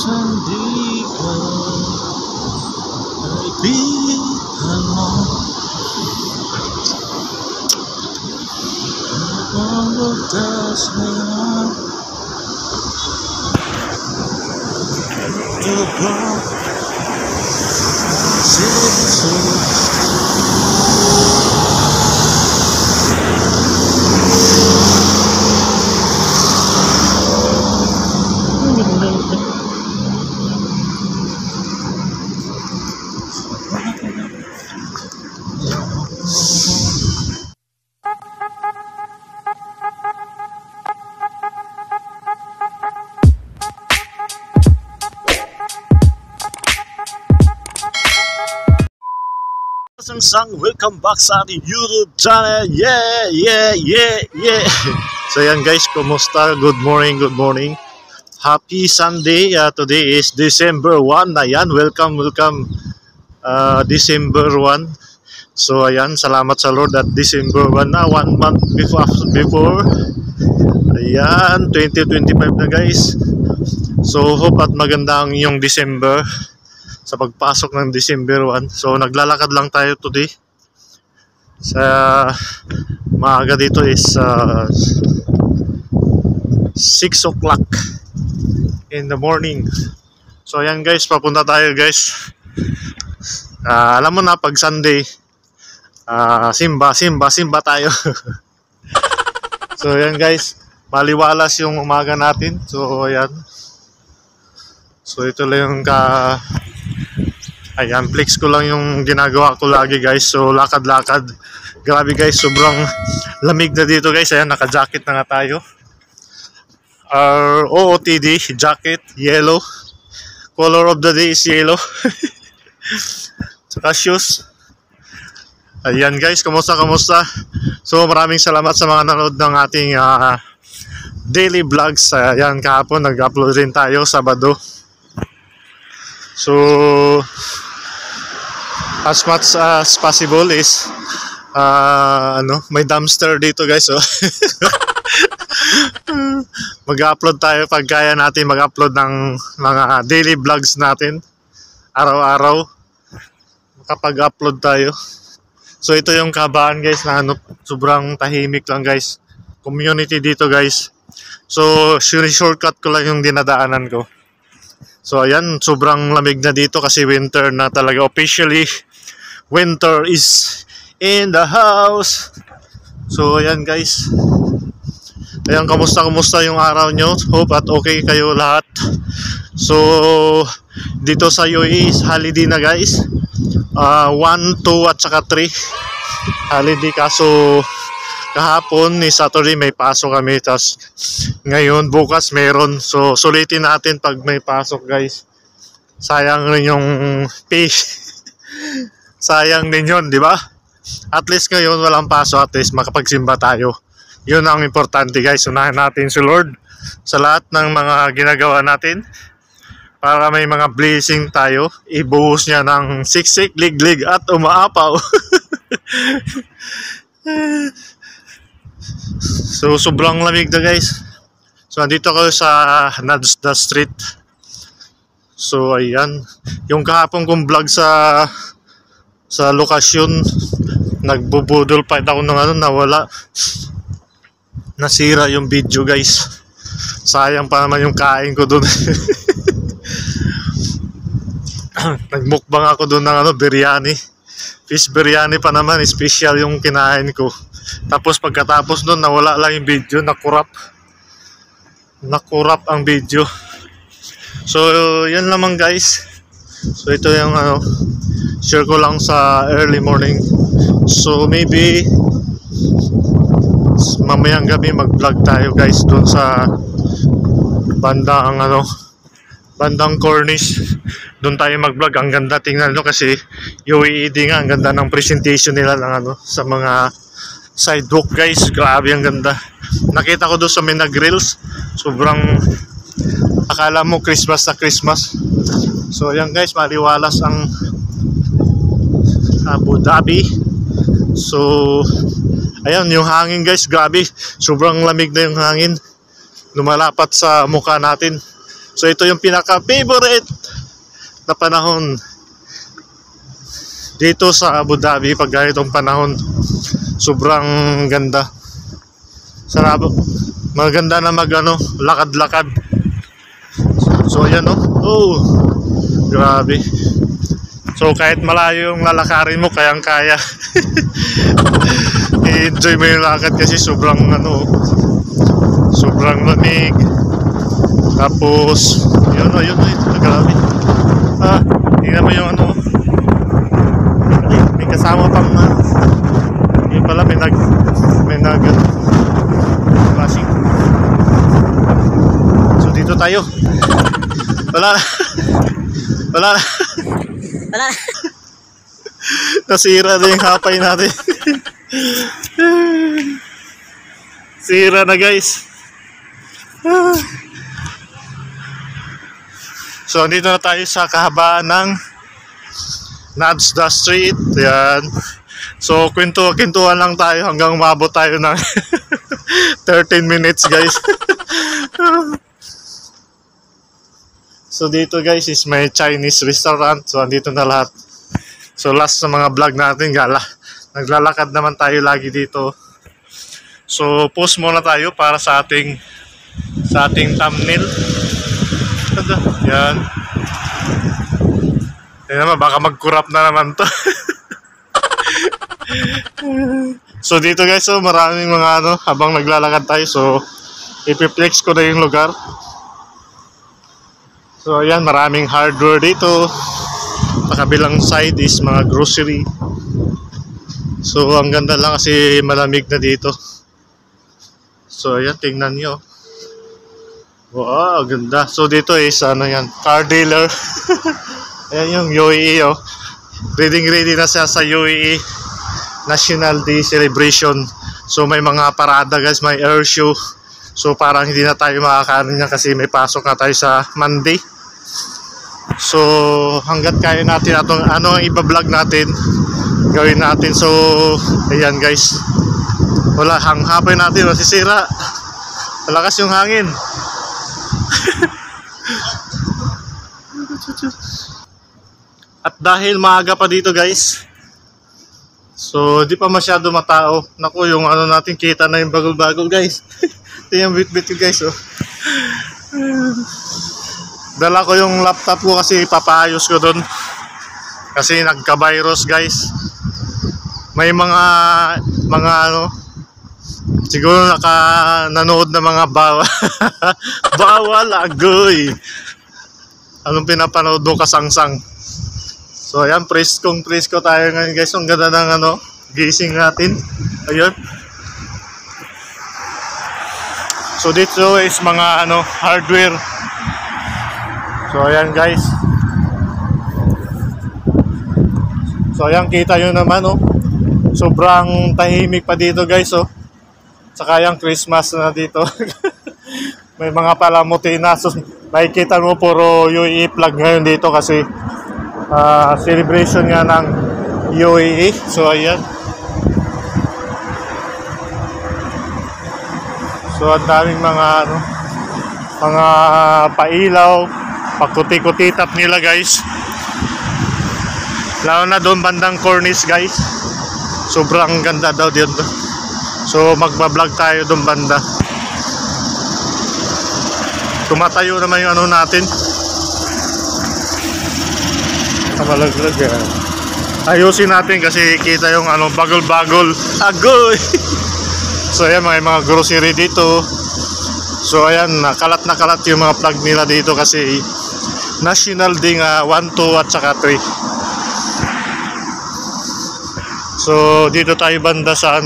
Sandigan, kaibigan mo. Ang lutas na diba sinusunod. Welcome back sa ating YouTube channel. Yeah. So yan guys, kumusta? Good morning. Happy Sunday. Today is December 1. Ayan, welcome December 1. So ayan, salamat sa Lord at December 1 na, 1 month before. Ayan, 2025 na guys. So hope at maganda ang inyong December sa pagpasok ng December 1. So naglalakad lang tayo today. Sa maaga dito is 6 o'clock in the morning. So ayan guys, papunta tayo guys. Alam mo na pag Sunday, simba tayo. So ayan guys, maliwalas yung umaga natin. So ayan. So ito lang yung ayan, flex ko lang yung ginagawa ko lagi guys. So lakad-lakad. Grabe guys, sobrang lamig na dito guys. Ayan, naka-jacket na nga tayo. Our OOTD jacket, yellow. Color of the day is yellow. Saka shoes. Ayan guys, kamusta? So maraming salamat sa mga nanood ng ating daily vlogs. Ayan, kahapon nag-upload rin tayo, Sabado. So as much as possible is may dumpster dito guys. So mag-upload tayo pag kaya natin mag-upload ng mga daily vlogs natin araw-araw. Makapag-upload tayo. So ito yung kabaan guys na sobrang tahimik lang guys. Community dito guys. So shortcut ko lang yung dinadaanan ko. So ayan, sobrang lamig na dito kasi winter na talaga. Officially, winter is in the house. So ayan guys. Ayan, kamusta yung araw nyo? Hope at okay kayo lahat. So dito sa UAE is holiday na guys. 1, 2 at saka 3 holiday. Kaso kahapon ni Saturday may pasok kami, tas ngayon bukas meron. So sulitin natin pag may pasok guys. Sayang rin yung pay. Sayang din yun, di ba? At least ngayon walang pasok, at least makapagsimba tayo. Yun ang importante guys. Unahin natin si Lord sa lahat ng mga ginagawa natin para may mga blessing tayo. Ibuhos niya ng siksik, liglig at umaapaw. So sobrang lamig na guys. So andito ko sa Nadda Street. So ayan, yung kahapon kong vlog sa lokasyon, nagbubudol pa ako ng nawala. Nasira yung video guys. Sayang pa naman yung kain ko dun. Nagmukbang ako dun ng biryani. Fish biryani pa naman, special yung kinain ko. Tapos pagkatapos nun, nawala lang yung video, nakurap ang video. So yan naman guys. So ito yung share ko lang sa early morning. So maybe mamayang gabi mag-vlog tayo guys doon sa bandang Cornish. Doon tayo mag-vlog. Ang ganda tingnan kasi UAE nga, ang ganda ng presentation nila ng sa mga sidewalk guys. Grabe, ang ganda. Nakita ko doon sa Mina Grills. Sobrang akala mo Christmas na Christmas. So ayan guys, maliwalas ang Abu Dhabi. So ayan yung hangin guys, grabe. Sobrang lamig na yung hangin. Lumalapat sa mukha natin. So ito yung pinaka-favorite na panahon dito sa Abu Dhabi pag ganitong panahon. Sobrang ganda. Sarap. Maganda na lakad-lakad. So ayan oh. Grabe. So kahit malayo yung lalakarin mo, kayang-kaya. I-enjoy mo yung lakad kasi sobrang sobrang lamig. Tapos yun. Grabe. Tingnan mo yung may kasama pang yun pala, may nag flashing. So dito tayo. Wala na. Nasira na yung hapay natin. Sira na, guys. So dito na tayo sa kahabaan ng Najda Street. Yan. So kwentuhan lang tayo hanggang umabot tayo ng 13 minutes, guys. So dito, guys, is may Chinese restaurant. So andito na lahat. So last sa mga vlog natin, naglalakad naman tayo lagi dito. So post muna tayo para sa ating thumbnail. Yan. Yan naman, baka mag-corrupt na naman to. So dito, guys, so maraming mga habang naglalakad tayo. So ipiplex ko na yung lugar. So ayan, maraming hardware dito. Sa kabilang side is mga grocery. So ang ganda lang kasi malamig na dito. So ayan, tingnan nyo. Wow, ganda. So dito is yan, car dealer. Ayan yung UAE, oh. Ready na siya sa UAE National Day Celebration. So may mga parada, guys, may air show. So parang hindi na tayo makakaano niya kasi may pasok na tayo sa Monday. So hanggat kaya natin ang iba-vlog natin, gawin natin. So ayan, guys. Wala, hanghapay natin masisira. Malakas yung hangin. At dahil maaga pa dito, guys, so di pa masyado matao. Naku, yung natin, kita na yung bagol-bagol, guys. Ito yung bit-bit ko, guys, oh. Dala ko yung laptop ko kasi papaayos ko dun. Kasi nagka-virus, guys. May mga siguro nanood na mga bawal agoy. Anong pinapanood mo, kasangsang? So ayan, presko tayo ngayon, guys. Ang ganda ng gising natin. Ayun. So dito is mga hardware. So ayan, guys. So ayan, kita nyo naman, oh. Sobrang tahimik pa dito, guys, oh. Saka yung Christmas na dito. May mga palamuti na. So makikita mo puro UAE flag ngayon dito kasi celebration nga ng UAE. So ayan. So ang daming mga pailaw, pakuti-kutitap nila, guys. Lalo na doon bandang cornice, guys. Sobrang ganda daw dito. So magbablog tayo doon banda. Tumatayo naman yung natin. Kamalaglag yan. Ayusin natin kasi kita yung bagol-bagol. Agoy! So ayan, may mga grocery dito. So ayan, nakalat yung mga plug nila dito kasi National Day nga 1, 2 at saka 3. So dito tayo banda sa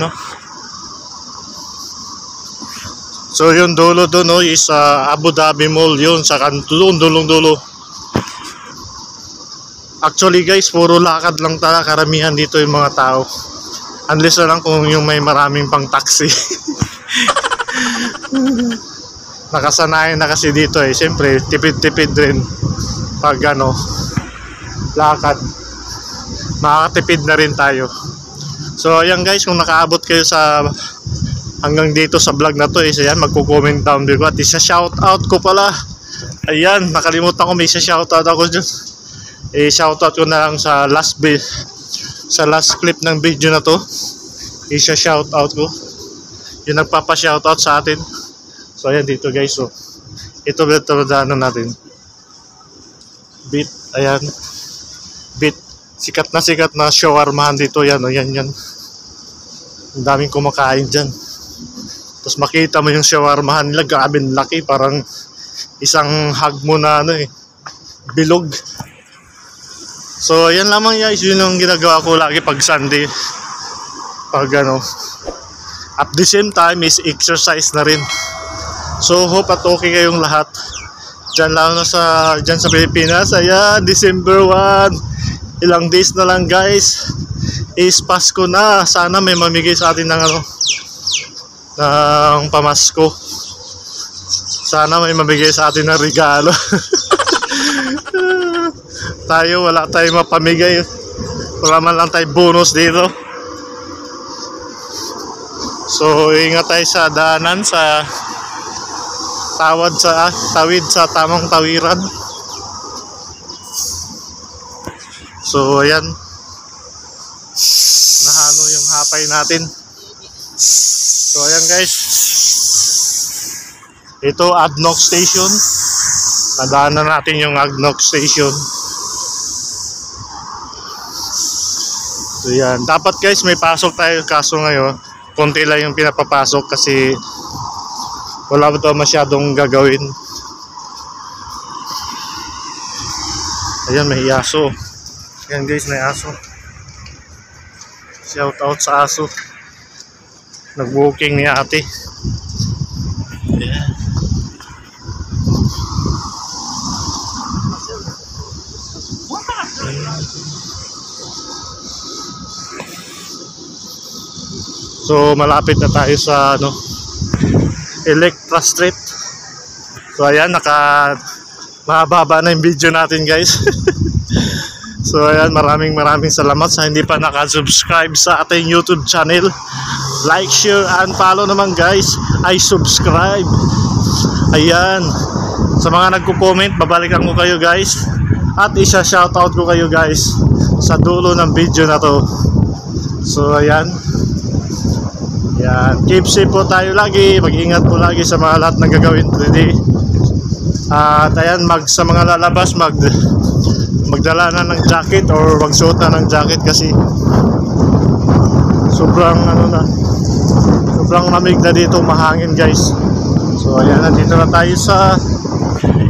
So yung dulo doon, is Abu Dhabi Mall yun, sa dulong-dulo. Actually, guys, puro lakad lang talaga karamihan dito yung mga tao. Unless na lang kung yung may maraming pang taxi. Nakasanayan na kasi dito, siyempre tipid-tipid rin pag lakad. Makakatipid na rin tayo. So ayan, guys, kung nakaabot kayo hanggang dito sa vlog na to, ayan, magko-comment down below. At isa shout out ko pala Ayan, nakalimutan ko may shoutout ako dyan. Shoutout ko na lang sa last clip ng video na to. Shoutout ko yung nagpapa-shoutout sa atin. So ayan dito guys. So ito daanan natin. Beat, ayan. Beat, sikat na shawarmahan dito. Yan, yan. Ang daming kumakain dyan. Tapos makita mo yung shawarmahan nila, grabe laki, parang isang hug mo na bilog. So yan lamang guys, yun yung ginagawa ko lagi pag Sunday. Pag at the same time is exercise na rin. So hope at okay kayong lahat. Dyan sa Pilipinas. Ayan, December 1. Ilang days na lang guys. Is Pasko na. Sana may mamigay sa atin ng ng pamasko. Sana may mamigay sa atin ng regalo. Tayo wala tayong mapamigay. Wala man lang tayo bonus dito. So ingat tayo sa daanan, sa tawid sa tamang tawiran. So ayan, nahano yung hapay natin. So ayan guys, ito ADNOC station. Nadaanan natin yung ADNOC station. So yan, dapat guys may pasok tayo, kaso ngayon konti lang yung pinapapasok kasi wala ba ito masyadong gagawin. Ayan, may aso. Ayan guys, may aso. Shout out sa aso. Nag-walking ni ate. Ayan. So malapit na tayo sa Electra Street. So ayan, mahaba na yung video natin guys. So ayan, maraming salamat sa hindi pa naka-subscribe sa ating YouTube channel. Like, share, and follow naman guys. Ay subscribe. Ayan, sa mga nagko-comment, babalikan ko kayo guys. At isa-shoutout ko kayo guys sa dulo ng video na to. So ayan. Yan, keep safe po tayo lagi. Mag-ingat po lagi sa mga lahat na gagawin today. At ayan, sa mga lalabas, magdala na ng jacket or magsuot na ng jacket kasi sobrang sobrang lamig na dito, mahangin guys. So ayan, nandito na tayo sa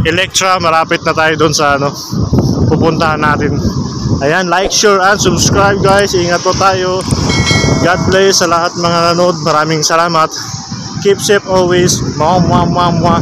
Electra. Malapit na tayo doon sa pupuntahan natin. Ayan, like, share, and subscribe guys. Ingat po tayo. God bless sa lahat mga nanood. Maraming salamat. Keep safe always. Mwah, mwah, mwah, mwah.